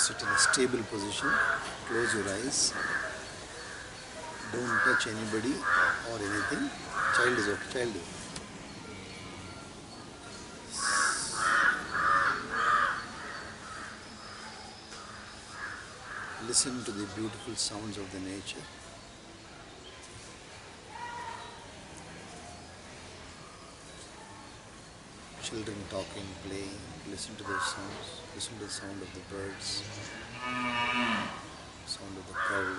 sit in a stable position, close your eyes, don't touch anybody or anything. Child is okay, child is okay. Listen to the beautiful sounds of the nature. Children talking, playing, listen to those sounds. Listen to the sound of the birds, sound of the cow.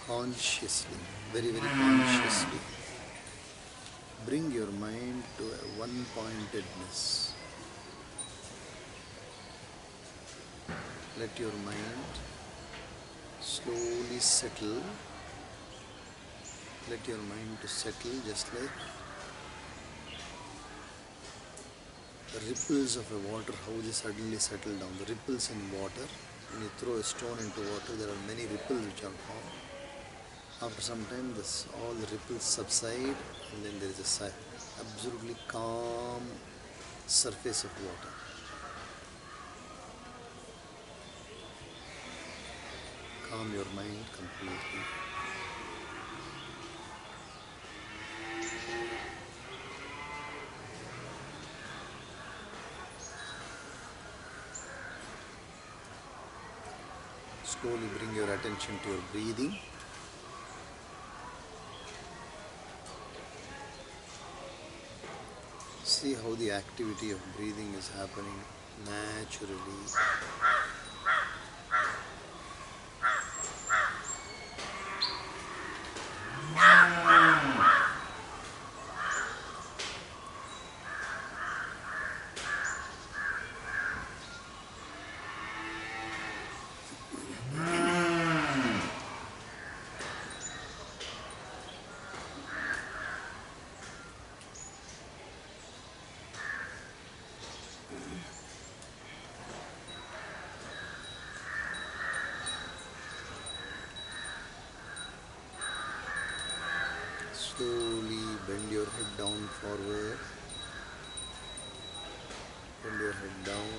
Consciously, very, very consciously, bring your mind to a one-pointedness. Let your mind slowly settle. Let your mind to settle just like the ripples of a water, how they suddenly settle down. The ripples in water, when you throw a stone into water, there are many ripples which are formed. After some time, all the ripples subside, and then there is a absolutely calm surface of water. Calm your mind completely. Slowly bring your attention to your breathing. See how the activity of breathing is happening naturally. Slowly bend your head down forward. Bend your head down.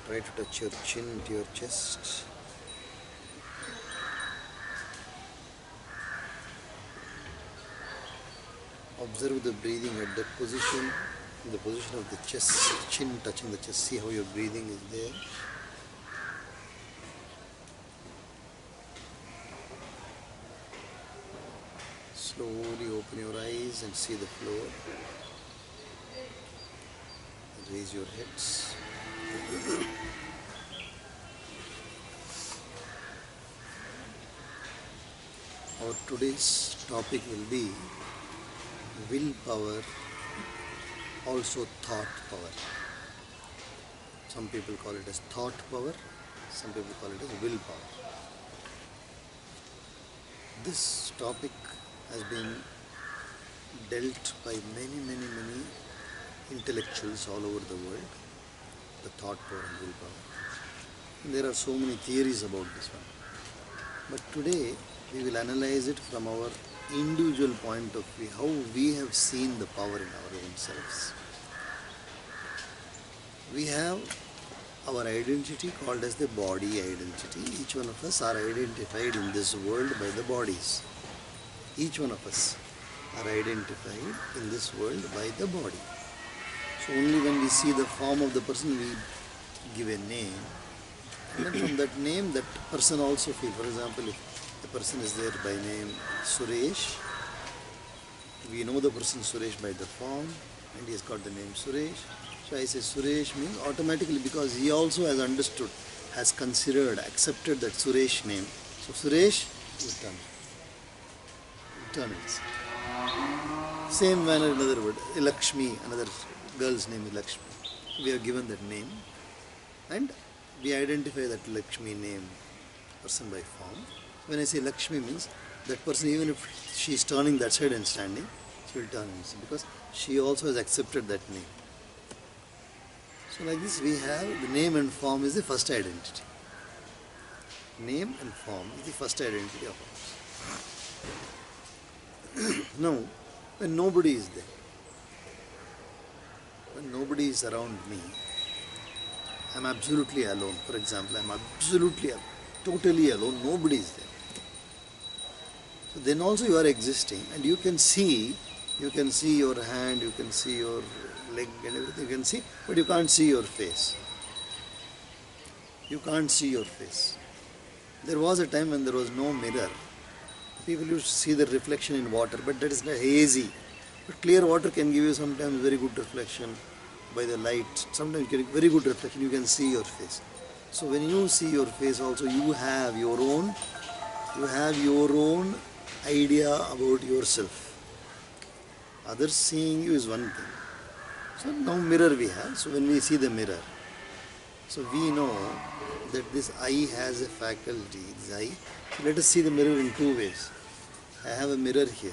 Try to touch your chin to your chest. Observe the breathing at that position, in the position of the chest, chin touching the chest. See how your breathing is there. Slowly open your eyes and see the floor. Raise your heads. Our today's topic will be willpower, also thought power. Some people call it as thought power, some people call it as willpower. This topic has been dealt by many intellectuals all over the world, the thought power and willpower. And there are so many theories about this one. But today we will analyze it from our individual point of view, how we have seen the power in our own selves. We have our identity called as the body identity. Each one of us are identified in this world by the bodies. Each one of us are identified in this world by the body. So only when we see the form of the person, we give a name. And then from that name, that person also feels. For example, if the person is there by name Suresh, we know the person Suresh by the form, and he has got the name Suresh. So I say Suresh means automatically, because he also has understood, has considered, accepted that Suresh name. So Suresh, you turn it. Same manner, another word, Lakshmi, another girl's name is Lakshmi. We have given that name, and we identify that Lakshmi name, person by form. When I say Lakshmi means that person, even if she is turning that side and standing, will turn innocent because she also has accepted that name. So like this we have the name and form is the first identity. Name and form is the first identity of ours. Now, when nobody is there, when nobody is around me, I am absolutely alone. For example, I am absolutely, totally alone, nobody is there. So then also you are existing and you can see your hand, you can see your leg and everything you can see, but you can't see your face. You can't see your face. There was a time when there was no mirror. People used to see the reflection in water, but that is not hazy. But clear water can give you sometimes very good reflection by the light. Sometimes you get very good reflection, you can see your face. So when you see your face also, you have your own idea about yourself. Others seeing you is one thing. So now mirror we have. So when we see the mirror, so we know that this eye has a faculty, this eye. So let us see the mirror in two ways. I have a mirror here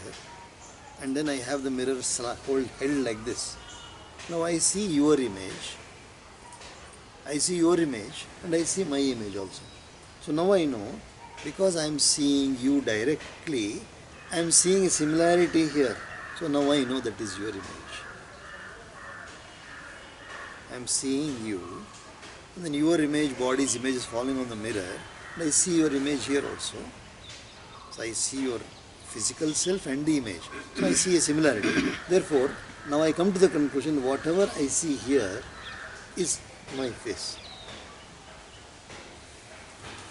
and then I have the mirror held like this. Now I see your image. I see your image and I see my image also. So now I know, because I am seeing you directly, I am seeing a similarity here. So now I know that is your image. I am seeing you, and then your image, body's image is falling on the mirror, and I see your image here also. So I see your physical self and the image. So I see a similarity. Therefore, now I come to the conclusion, whatever I see here is my face.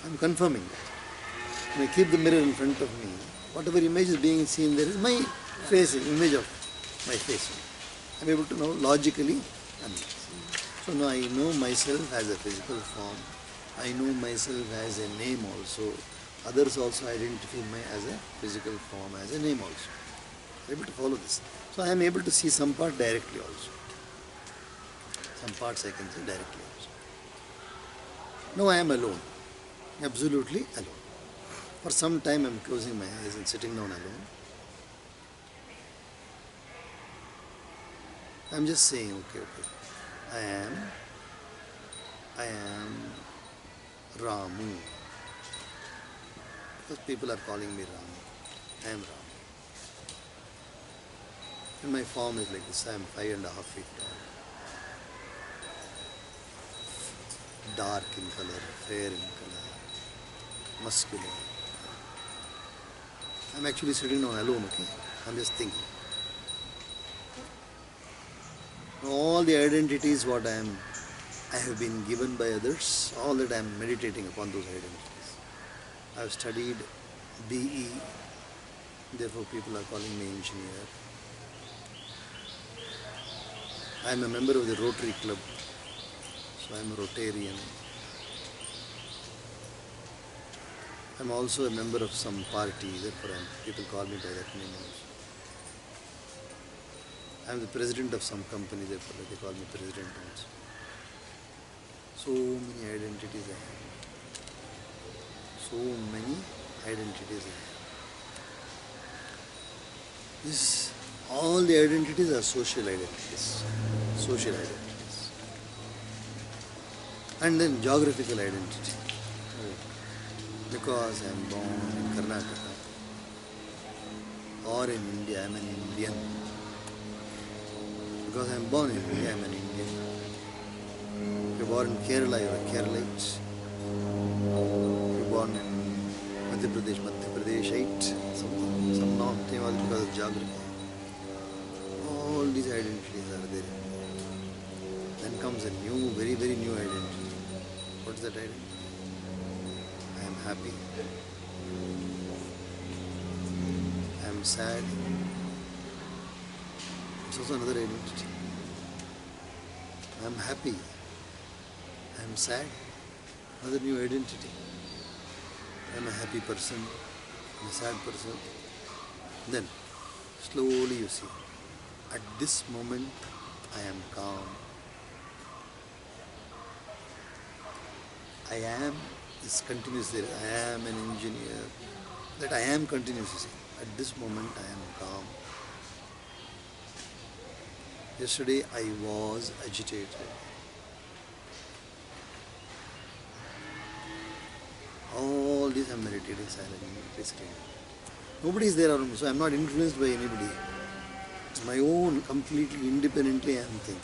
I am confirming that. When I keep the mirror in front of me, whatever image is being seen there is my face, image of my face. I am able to know logically. So now I know myself as a physical form. I know myself as a name also. Others also identify me as a physical form, as a name also. I am able to follow this. So I am able to see some part directly also. Some parts I can see directly also. Now I am alone. Absolutely alone. For some time I am closing my eyes and sitting down alone. I am just saying, okay. I am Ramu. Because people are calling me Ramu. I am Ramu. And my form is like this. I am 5.5 feet tall. Dark in color, fair in color, muscular. I am actually sitting down alone, okay? I am just thinking. All the identities what I have been given by others, all that I am meditating upon those identities. I have studied BE, therefore people are calling me engineer. I am a member of the Rotary Club, so I am a Rotarian. I am also a member of some party, therefore people call me by that name also. I am the president of some company, therefore they call me president also. So many identities I have. So many identities I have. All the identities are social identities. Social identities. And then geographical identity. Because I am born in Karnataka or in India, I am an Indian. Because I am born in India, I am an Indian. If you are born in Kerala, you are a Keralite. If you are born in Madhya Pradeshite, some name also because of geography. All these identities are there. Then comes a new, very, very new identity. What is that identity? I am happy. I am sad. It's also another identity. I am happy. I am sad. Another new identity. I am a happy person. I am a sad person. Then, slowly you see, at this moment, I am calm. I am is continuous there. I am an engineer. That I am continuous. At this moment, I am calm. Yesterday I was agitated. All this I am meditating silently, listening. Nobody is there around me, so I am not influenced by anybody. It's my own, completely independently I am thinking.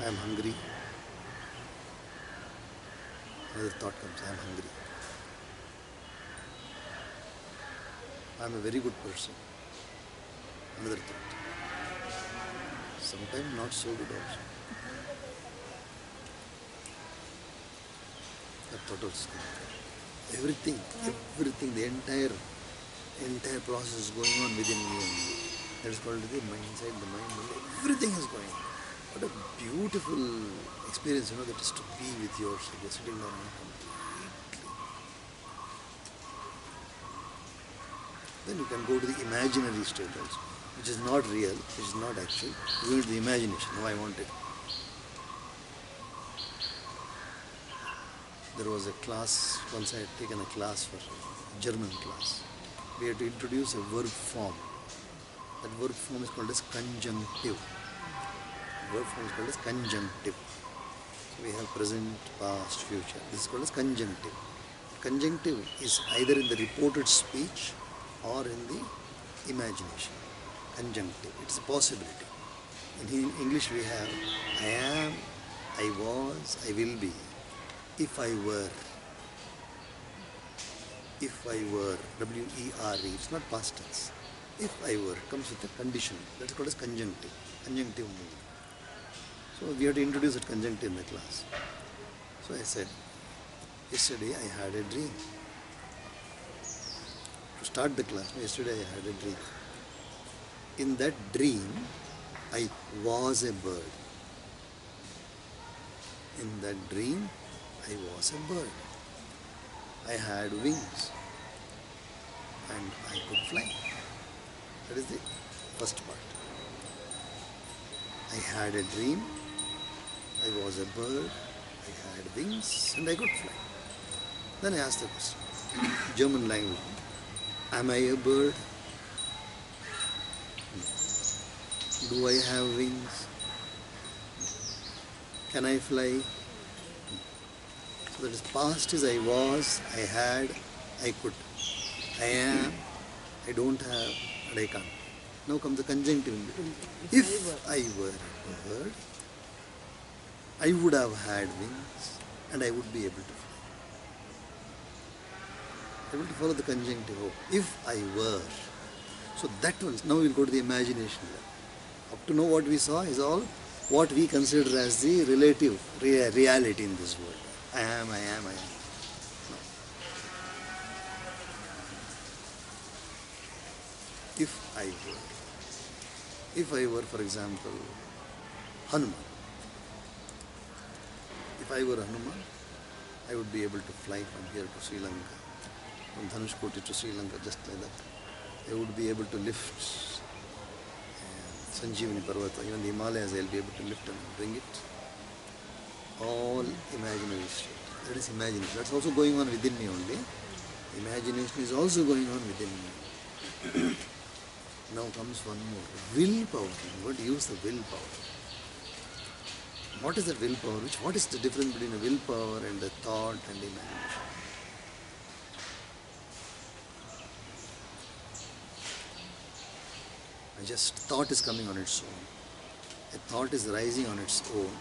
I am hungry. Another thought comes, I am hungry. I am a very good person. Another thought. Sometimes not so good also. That thought also comes. Everything, the entire process is going on within me only. That is called the mind inside the mind. Everything is going on. What a beautiful experience, that is to be with yourself. You're sitting down completely. Then you can go to the imaginary state also, which is not real, which is not actual. You go into the imagination. Now I want it. There was a class, once I had taken a class for a German class. We had to introduce a verb form. That verb form is called as conjunctive. Verb form is called as conjunctive. So we have present, past, future. This is called as conjunctive. Conjunctive is either in the reported speech or in the imagination. Conjunctive. It's a possibility. In English we have I am, I was, I will be. If I were. If I were. W-E-R-E. It's not past tense. If I were comes with a condition. That's called as conjunctive. Conjunctive mood. So we have to introduce that conjunctive in the class. So I said, yesterday I had a dream. To start the class, yesterday I had a dream. In that dream, I was a bird. In that dream, I was a bird. I had wings and I could fly. That is the first part. I had a dream, I was a bird, I had wings and I could fly. Then I asked the question, German language, am I a bird? Do I have wings? Can I fly? So that is past is I was, I had, I could. I am, I don't have, and I can't. Now comes the conjunctive in between. If I were a bird, I would have had wings and I would be able to fly. Able to follow the conjunctive. If I were. So that one, now we'll go to the imagination level. Up to now what we saw is all what we consider as the relative reality in this world. I am. No. If I were, for example, Hanuman. If I were Hanuman, I would be able to fly from here to Sri Lanka, from Dhanushkoti to Sri Lanka, just like that. I would be able to lift Sanjeevani Parvata, even the Himalayas, I'll be able to lift and bring it. All imaginary state. That is imagination. That's also going on within me only. Imagination is also going on within me. Now comes one more. Willpower. I'm going to use the willpower. What is that willpower? What is the difference between a willpower and a thought and imagination? Thought is coming on its own. A thought is rising on its own.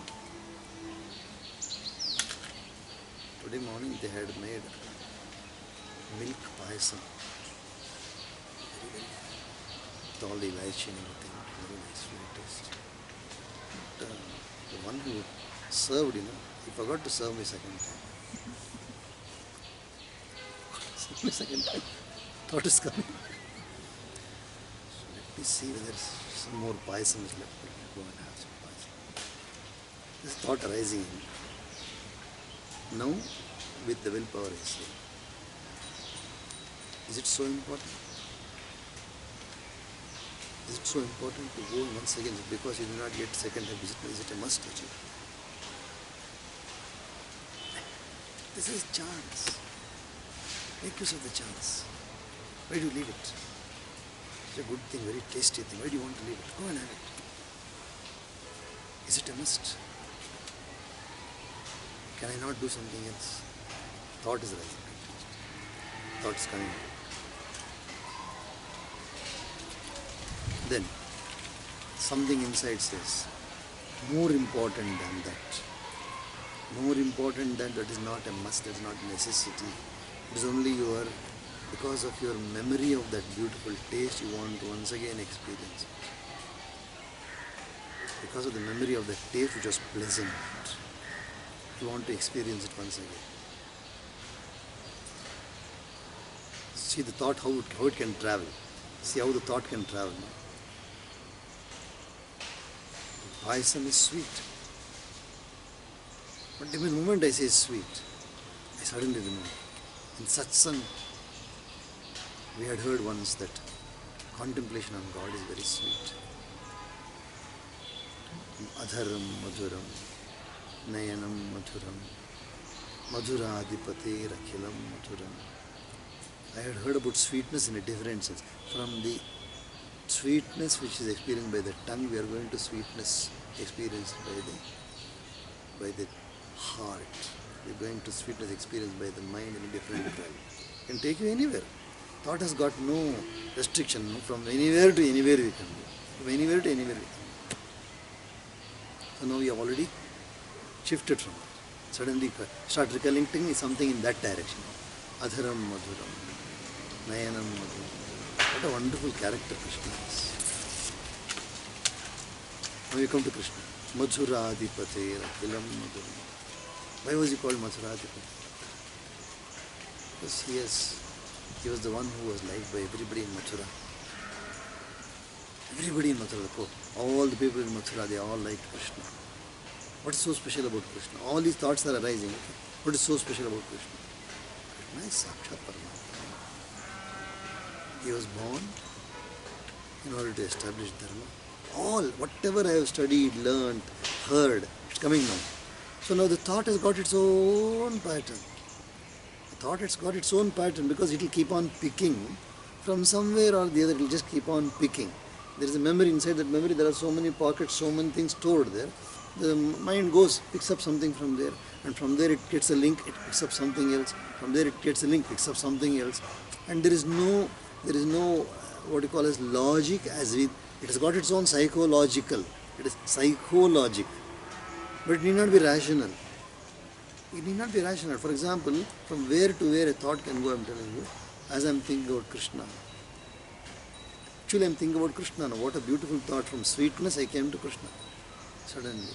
Today morning they had made milk payasam. With all the elaichi and everything. Very nice, very tasty. But, the one who served, he forgot to serve me second time. Serve me second time. Thought is coming. Let me see whether some more payasam is left. Let me go and have some payasam. This thought arising in me. Now, with the willpower I say, is it so important? Is it so important to go once again because you do not get second time? Is it a must achieve? This is chance. Make use of the chance. Why do you leave it? It's a good thing, very tasty thing. Why do you want to leave it? Go and have it. Is it a must? Can I not do something else? Thought is rising. Thought is coming. Then something inside says, more important than that. More important than that is not a must, that is not a necessity. It is only because of your memory of that beautiful taste, you want to once again experience it. Because of the memory of that taste which was pleasant, you want to experience it once again. See the thought, how it can travel. See how the thought can travel. Payasam is sweet. But the moment I say sweet, I suddenly remember. In satsang, we had heard once that contemplation on God is very sweet. Adharam madhuram, nayanam madhuram, madhuradipate rakhilam madhuram. I had heard about sweetness in a different sense. From the sweetness which is experienced by the tongue, we are going to sweetness experienced by the heart. We are going to sweetness experienced by the mind in a different way. It can take you anywhere. Thought has got no restriction. No? From anywhere to anywhere we can go. From anywhere to anywhere we can go. So now we have already shifted from it. Suddenly start recollecting something in that direction. Adharam madhuram, nayanam madhuram. What a wonderful character Krishna is. Now we come to Krishna. Madhuradipate rakhilam madhuram. Why was he called Madhuradipati? Because he was the one who was liked by everybody in Mathura. Everybody in Mathura, all the people in Mathura, they all liked Krishna. What is so special about Krishna? All these thoughts are arising. What is so special about Krishna? Krishna is Sakshat Paramatma. He was born in order to establish Dharma. Whatever I have studied, learned, heard, it's coming now. So now the thought has got its own pattern. The thought has got its own pattern because it will keep on picking from somewhere or the other. It will just keep on picking. There is a memory inside that memory. There are so many pockets, so many things stored there. The mind goes, picks up something from there, and from there it gets a link, it picks up something else. From there it gets a link, picks up something else. And there is no what you call as logic, it has got its own psychological. It is psychologic. But it need not be rational. It need not be rational. For example, from where to where a thought can go, I am telling you, as I am thinking about Krishna. Actually, I am thinking about Krishna now. What a beautiful thought. From sweetness, I came to Krishna. Suddenly,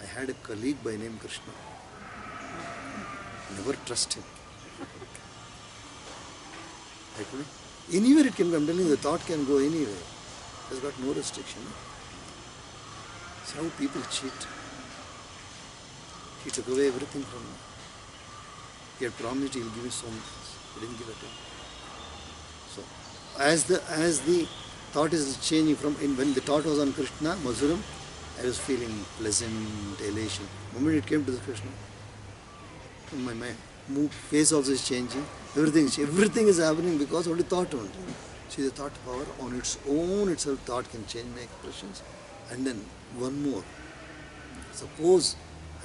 I had a colleague by name Krishna. Never trust him. Anywhere it can go. I am telling you, the thought can go anywhere. It has got no restriction. See how people cheat. He took away everything from me. He had promised he will give me so much. He didn't give it to me. So, as the thought is changing from when the thought was on Krishna, Madhuram, I was feeling pleasant, elation. The moment it came to the Krishna, my face also is changing. Everything is happening because of the thought only. See, the thought power on its own itself, thought can change my expressions. And then one more. Suppose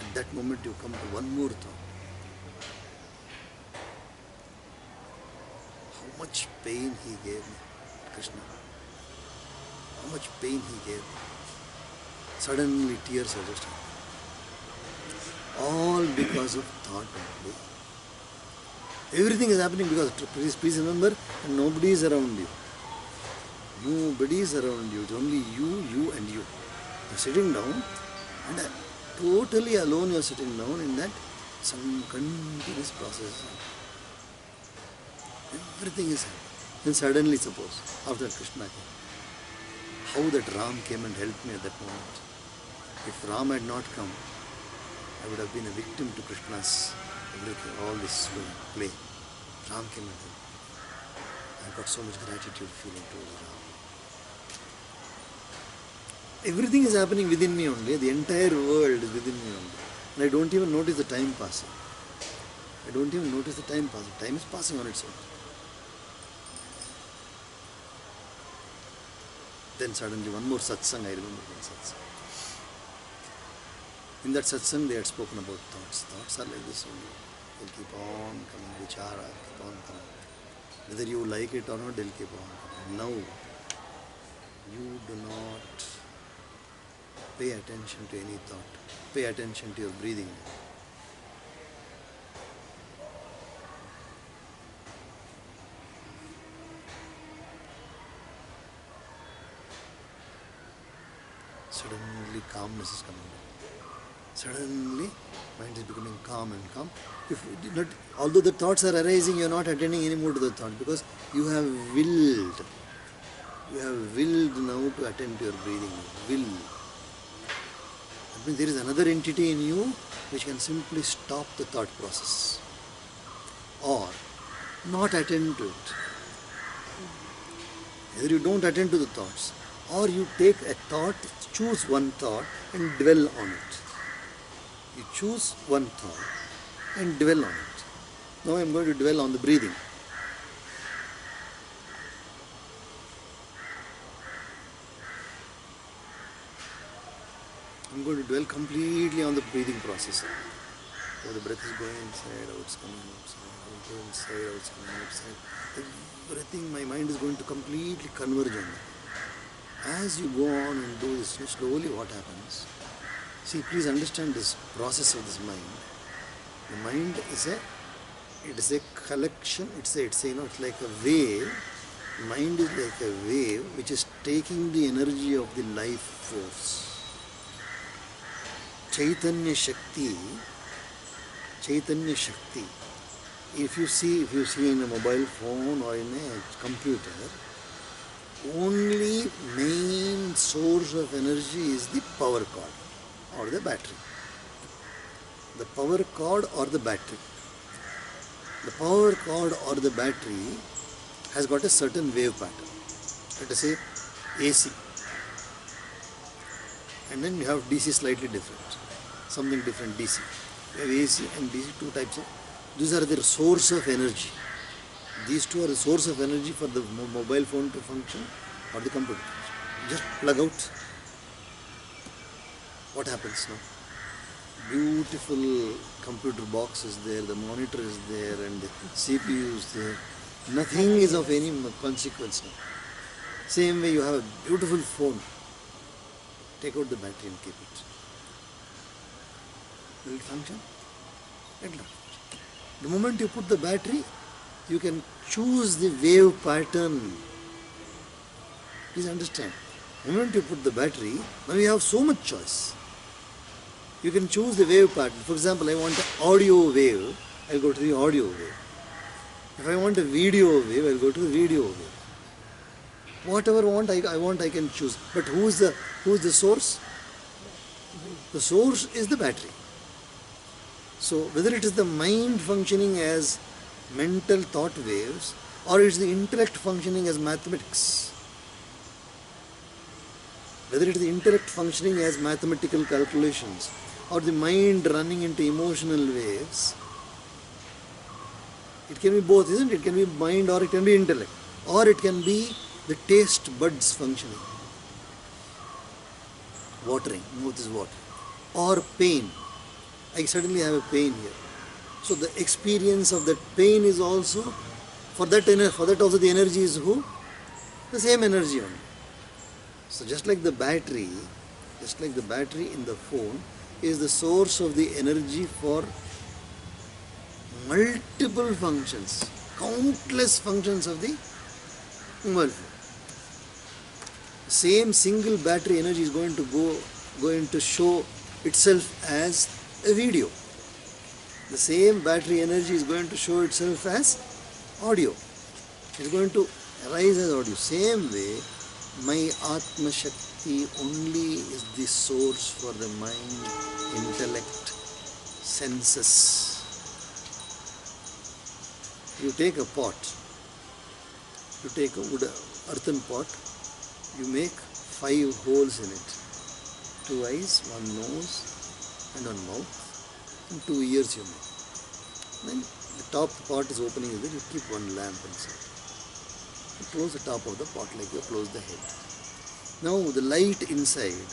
at that moment you come to one more thought. How much pain he gave me, Krishna. How much pain he gave me. Suddenly tears are just happening. All because of thought only. Everything is happening because, please remember, nobody is around you. Nobody is around you. It's only you and you. You're sitting down and totally alone you're sitting down in that some continuous process. Everything is happening. Then suddenly suppose, after Krishna came, how that Ram came and helped me at that moment. If Ram had not come, I would have been a victim to Krishna's everything, all this play. Ram came and helped me. I got so much gratitude feeling towards Ram. Everything is happening within me only. The entire world is within me only. And I don't even notice the time passing. I don't even notice the time passing. Time is passing on its own. Then suddenly one more satsang, I remember one satsang. In that satsang they had spoken about thoughts. Thoughts are like this only. They'll keep on coming, vichara, keep on coming. Whether you like it or not, they'll keep on coming. Now, you do not pay attention to any thought. Pay attention to your breathing. Suddenly calmness is coming down. Suddenly mind is becoming calm and calm. If not, although the thoughts are arising, you are not attending anymore to the thought because you have willed. You have willed now to attend to your breathing. Will. That means there is another entity in you which can simply stop the thought process or not attend to it. Either you don't attend to the thoughts or you take a thought, choose one thought and dwell on it. You choose one thought and dwell on it. Now I am going to dwell on the breathing. I am going to dwell completely on the breathing process. So the breath is going inside, out, it's coming outside, out, inside, out, it's coming outside. Everything, my mind is going to completely converge on that. As you go on and do this, slowly what happens? See, please understand this process of this mind. The mind is a collection, it's like a wave. Mind is like a wave which is taking the energy of the life force. Chaitanya Shakti. If you see in a mobile phone or in a computer, only main source of energy is the power cord or the battery. The power cord or the battery. The power cord or the battery has got a certain wave pattern. Let us say AC. And then you have DC slightly different. Something different DC. You have AC and DC, two types of. These are the source of energy. These two are the source of energy for the mobile phone to function or the computer. Just plug out. What happens now? Beautiful computer box is there, the monitor is there and the CPU is there. Nothing is of any consequence now. Same way you have a beautiful phone. Take out the battery and keep it. Will it function? It will not. The moment you put the battery, you can choose the wave pattern. Please understand. The moment you put the battery, now you have so much choice. You can choose the wave pattern. For example, I want an audio wave, I'll go to the audio wave. If I want a video wave, I'll go to the video wave. Whatever I want, I can choose. But who is the source? The source is the battery. So whether it is the mind functioning as mental thought waves or it's the intellect functioning as mathematics, whether it is the intellect functioning as mathematical calculations or the mind running into emotional waves, it can be both, isn't it? It can be mind or it can be intellect, or it can be the taste buds functioning, watering, mouth is watering, or pain. I suddenly have a pain here. So the experience of that pain is also, for that also the energy is who? The same energy only. So just like the battery in the phone is the source of the energy for multiple functions, countless functions of the mobile phone. Same single battery energy is going to show itself as a video. The same battery energy is going to show itself as audio. It is going to arise as audio. Same way, my Atma Shakti only is the source for the mind, intellect, senses. You take a pot, you take a earthen pot, you make 5 holes in it. 2 eyes, 1 nose and 1 mouth and 2 ears you make. Then the top part is opening is there, you keep one lamp inside. You close the top of the pot like you close the head. Now the light inside,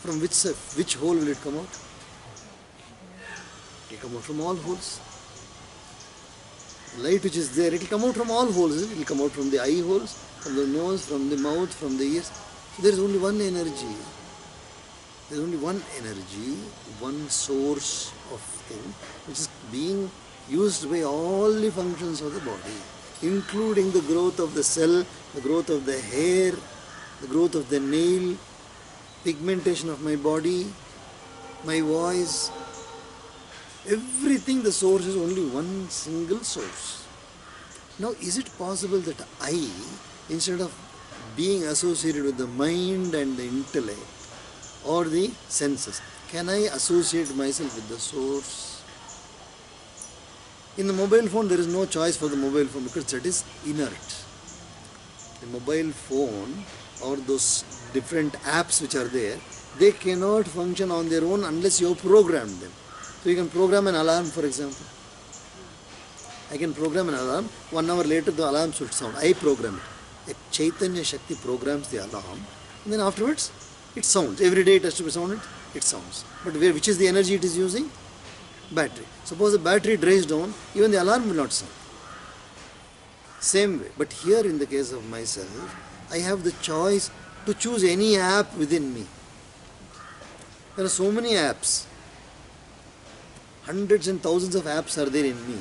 from which hole will it come out? It will come out from all holes. Light which is there, it will come out from all holes. It will come out from the eye holes, from the nose, from the mouth, from the ears. So there is only one energy. There is only one energy, one source of thing, which is being used by all the functions of the body, including the growth of the cell, the growth of the hair, the growth of the nail, pigmentation of my body, my voice. Everything, the source is only one single source. Now, is it possible that I, instead of being associated with the mind and the intellect or the senses, can I associate myself with the source? In the mobile phone, there is no choice for the mobile phone because that is inert. The mobile phone or those different apps which are there, they cannot function on their own unless you have programmed them. So you can program an alarm, for example. I can program an alarm, 1 hour later the alarm should sound. I program it. A Chaitanya Shakti programs the alarm, and then afterwards it sounds. Every day it has to be sounded, it sounds. But which is the energy it is using? Battery. Suppose the battery drains down, even the alarm will not sound. Same way. But here in the case of myself, I have the choice to choose any app within me. There are so many apps. Hundreds and thousands of apps are there in me,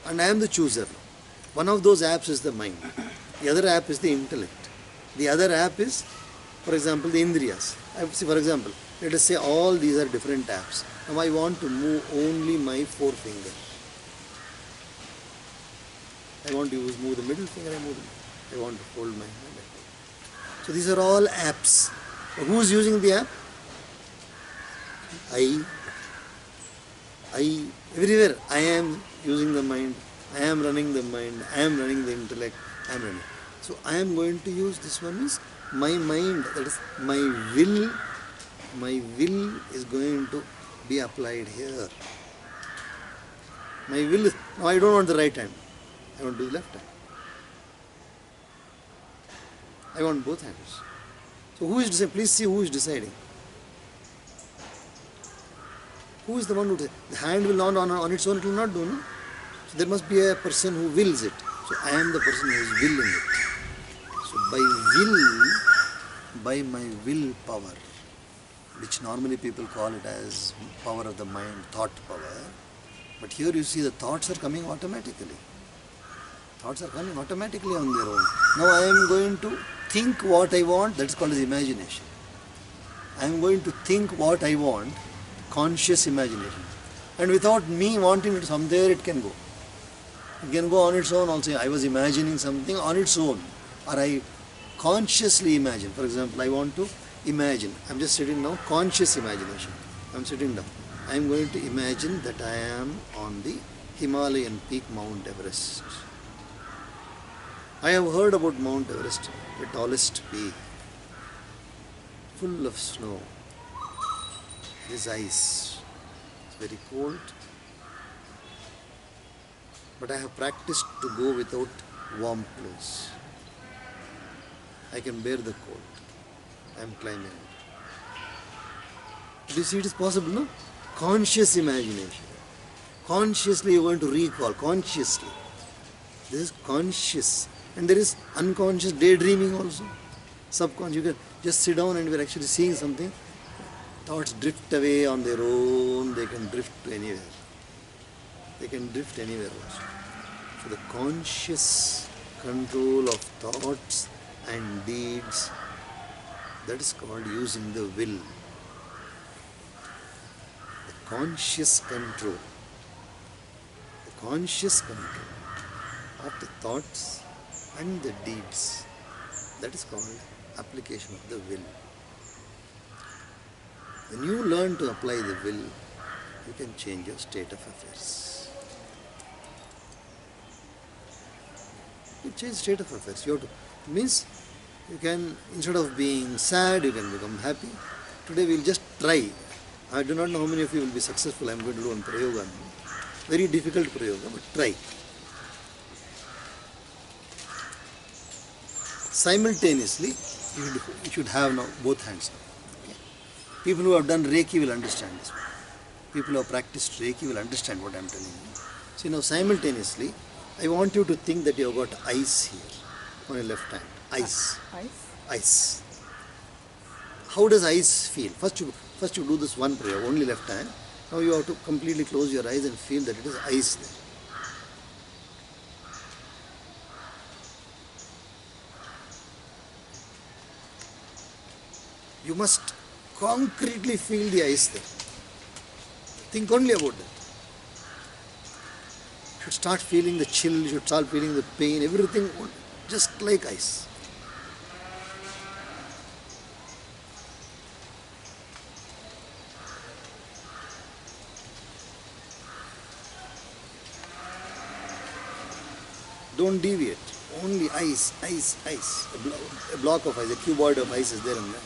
and I am the chooser. One of those apps is the mind. The other app is the intellect. The other app is, for example, the indriyas. For example, let us say all these are different apps. Now I want to move only my forefinger. I want to move the middle finger, I want to hold my hand. So these are all apps. Who is using the app? Everywhere I am using the mind, I am running the mind, I am running the intellect, I am running. So I am going to use this one is my mind, that is my will is going to be applied here. My will is, now I don't want the right hand, I want to do the left hand. I want both hands. So who is deciding? Please see who is deciding. Who is the one who decides? The hand will not on its own, it will not do, no? So there must be a person who wills it. So I am the person who is willing it. So by my willpower, which normally people call it as power of the mind, thought power. But here you see the thoughts are coming automatically. Thoughts are coming automatically on their own. Now I am going to think what I want, that is called as imagination. I am going to think what I want, conscious imagination. And without me wanting it somewhere, it can go. It can go on its own also. I was imagining something on its own. Or I consciously imagine. For example, I want to imagine. I am just sitting now, conscious imagination. I am sitting down. I am going to imagine that I am on the Himalayan peak Mount Everest. I have heard about Mount Everest, the tallest peak, full of snow. There is ice. It's very cold. But I have practiced to go without warm clothes. I can bear the cold. I am climbing. Do you see it is possible, no? Conscious imagination. Consciously you are going to recall, consciously. This is conscious. And there is unconscious daydreaming also. Subconscious. You can just sit down and we are actually seeing something. Thoughts drift away on their own. They can drift to anywhere. They can drift anywhere also. So the conscious control of thoughts and deeds, that is called using the will. The conscious control. The conscious control of the thoughts and the deeds, that is called application of the will. When you learn to apply the will, you can change your state of affairs. You change state of affairs. You have to, means you can, instead of being sad, you can become happy. Today we will just try. I do not know how many of you will be successful. I am going to do one prayoga. Very difficult prayoga, but try. Simultaneously, you should have now both hands. Okay? People who have done Reiki will understand this. People who have practiced Reiki will understand what I am telling you. See, now simultaneously, I want you to think that you have got ice here on your left hand. Ice. Ice. How does ice feel? First you do this one prayer, only left hand. Now you have to completely close your eyes and feel that it is ice there. You must concretely feel the ice there. Think only about that. You should start feeling the chill, you should start feeling the pain, everything just like ice. Don't deviate. Only ice, ice, ice. A block of ice, a cuboid of ice is there in the hand.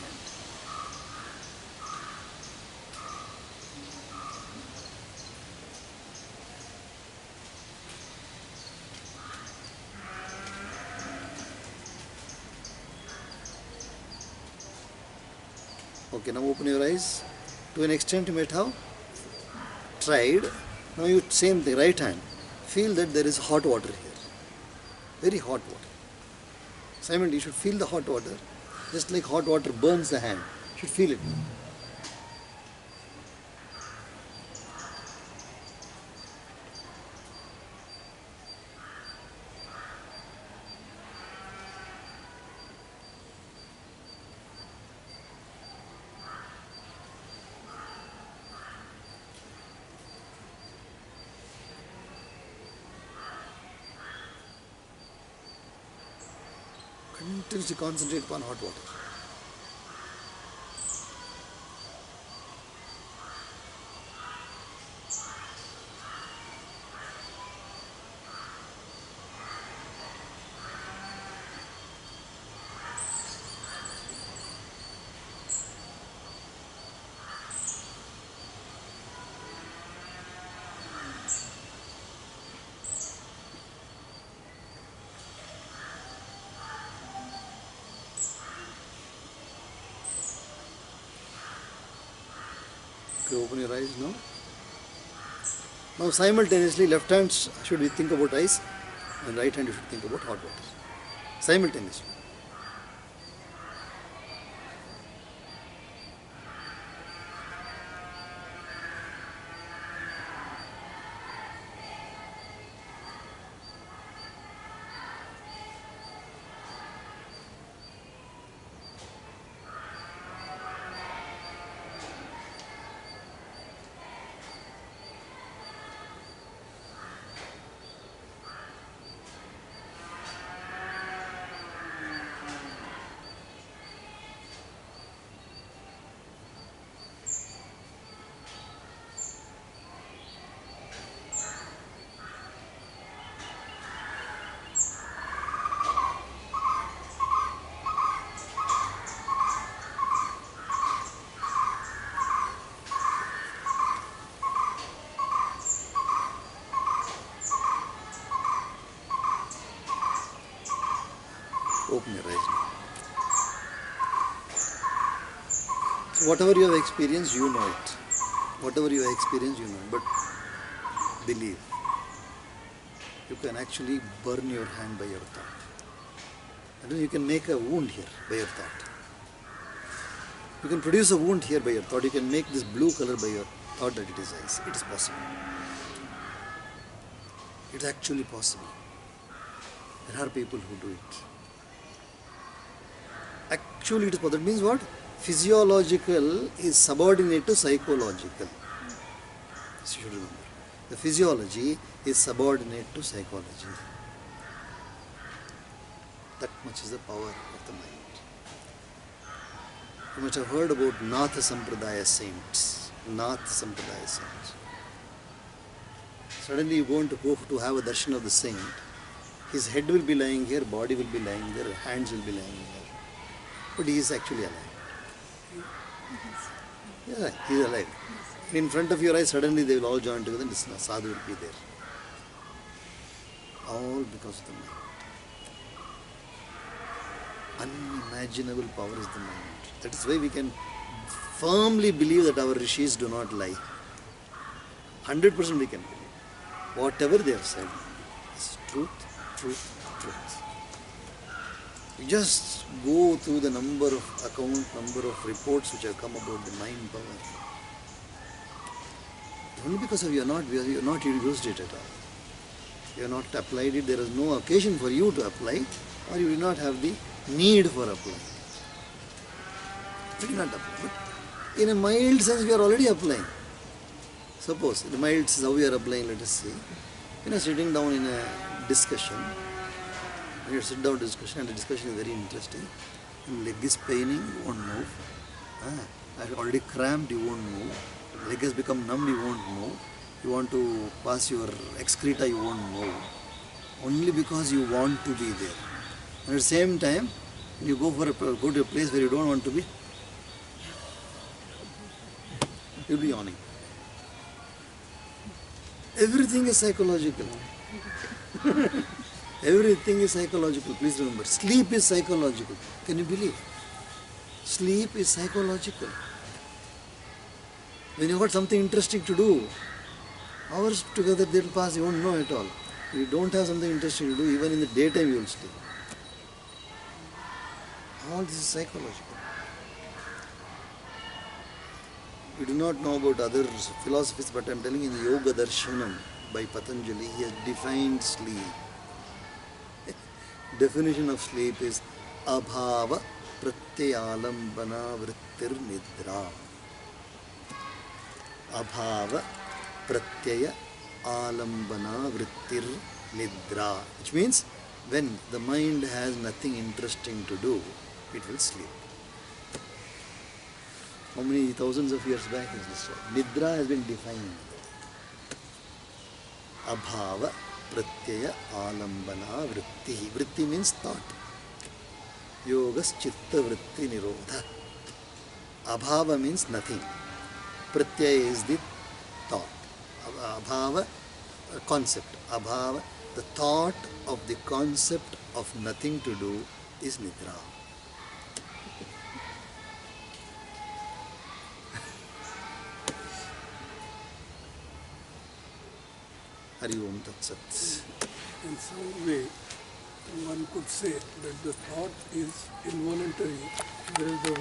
Okay, now open your eyes. To an extent you might have tried. Now you same thing, right hand. Feel that there is hot water here. Very hot water. Simon, you should feel the hot water. Just like hot water burns the hand. You should feel it. Continuously concentrate upon hot water. Okay, open your eyes now. Now simultaneously left hand should think about ice and right hand you should think about hot water. Simultaneously. Open your eyes now. So whatever you have experienced, you know it. Whatever you have experienced, you know it. But believe, you can actually burn your hand by your thought. And then you can make a wound here by your thought. You can produce a wound here by your thought. You can make this blue color by your thought that it is ice. It is possible. It's actually possible. There are people who do it. Actually, it is possible. That means what? Physiological is subordinate to psychological. This you should remember. The physiology is subordinate to psychology. That much is the power of the mind. You must have heard about Nath Sampradaya saints. Nath Sampradaya saints. Suddenly you go to have a darshan of the saint. His head will be lying here, body will be lying there, hands will be lying there. But he is actually alive. Yeah, he is alive. In front of your eyes, suddenly they will all join together and sadhu will be there. All because of the mind. Unimaginable power is the mind. That is why we can firmly believe that our rishis do not lie. 100% we can believe. Whatever they have said is truth, truth, truth. You just go through the number of number of reports which have come about the mind power. Only because of you are not used it at all. You have not applied it. There is no occasion for you to apply, or you do not have the need for applying. You do not apply. But in a mild sense, we are already applying. Suppose in a mild sense, how we are applying, let us see. When you are sitting down in a discussion, when you sit down discussion, and the discussion is very interesting, and leg is paining, you won't move. I have already cramped, you won't move. Leg has become numb, you won't move. You want to pass your excreta, you won't move. Only because you want to be there. And at the same time, when you go to a place where you don't want to be, you'll be yawning. Everything is psychological. Everything is psychological. Please remember, sleep is psychological. Can you believe? Sleep is psychological. When you got something interesting to do, hours together they will pass, you won't know at all. If you don't have something interesting to do, even in the daytime you will sleep. All this is psychological. We do not know about other philosophies, but I am telling you, in the Yoga Darshanam by Patanjali, he has defined sleep. Definition of sleep is abhava pratyalambana vrittir nidra. Abhava pratyaya alambana vrittir nidra. Which means when the mind has nothing interesting to do, it will sleep. How many thousands of years back is this? Nidra has been defined. Abhava pratyaya alambana vritti. Vritti means thought. Yogas chitta vritti nirodha. Abhava means nothing. Pratyaya is the thought. Abhava, concept. Abhava, the thought of the concept of nothing to do is nidra. Hari Om Tat Sat. In some way, one could say that the thought is involuntary, whereas the